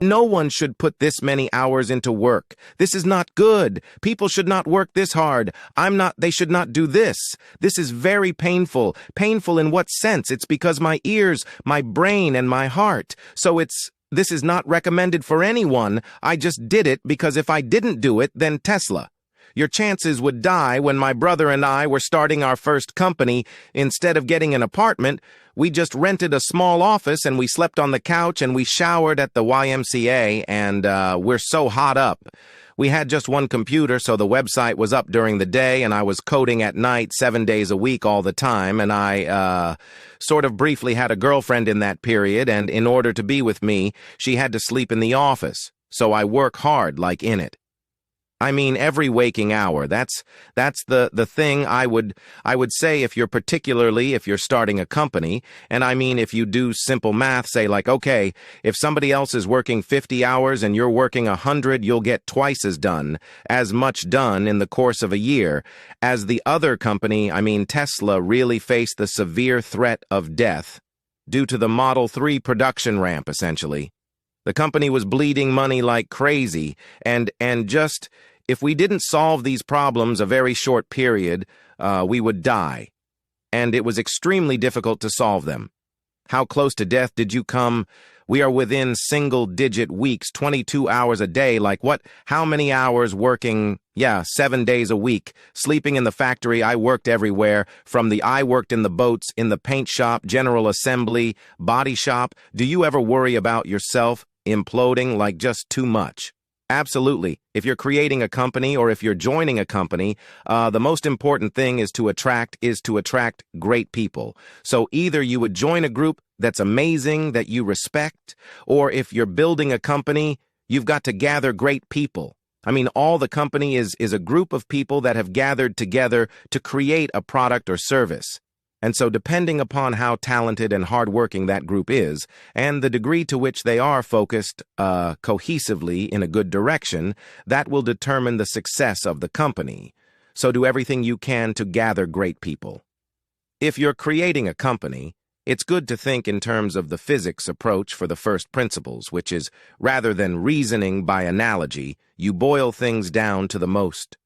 No one should put this many hours into work. This is not good. People should not work this hard. They should not do this. This is very painful. Painful in what sense? It's because my ears, my brain, and my heart. This is not recommended for anyone. I just did it because if I didn't do it, then Tesla. Your chances would die. When my brother and I were starting our first company, instead of getting an apartment, we just rented a small office and we slept on the couch and we showered at the YMCA, and we're so hot up. We had just one computer, so the website was up during the day and I was coding at night 7 days a week all the time, and I sort of briefly had a girlfriend in that period, and in order to be with me, she had to sleep in the office, so I work hard like in it. I mean, every waking hour. That's the thing I would say if you're starting a company. And I mean, if you do simple math, say like, okay, if somebody else is working 50 hours and you're working 100, you'll get twice as much done in the course of a year. As the other company, I mean, Tesla, really faced the severe threat of death due to the Model 3 production ramp, essentially. The company was bleeding money like crazy, and just, if we didn't solve these problems a very short period, we would die. And it was extremely difficult to solve them. How close to death did you come? We are within single-digit weeks, 22 hours a day. Like what? How many hours working? Yeah, 7 days a week. Sleeping in the factory. I worked everywhere. I worked in the boats, in the paint shop, general assembly, body shop. Do you ever worry about yourself imploding, like just too much? Absolutely. If you're creating a company or if you're joining a company, the most important thing is to attract great people. So either you would join a group that's amazing, that you respect, or if you're building a company, you've got to gather great people. I mean, all the company is a group of people that have gathered together to create a product or service. And so depending upon how talented and hardworking that group is, and the degree to which they are focused cohesively in a good direction, that will determine the success of the company. So do everything you can to gather great people. If you're creating a company, it's good to think in terms of the physics approach for the first principles, which is, rather than reasoning by analogy, you boil things down to the most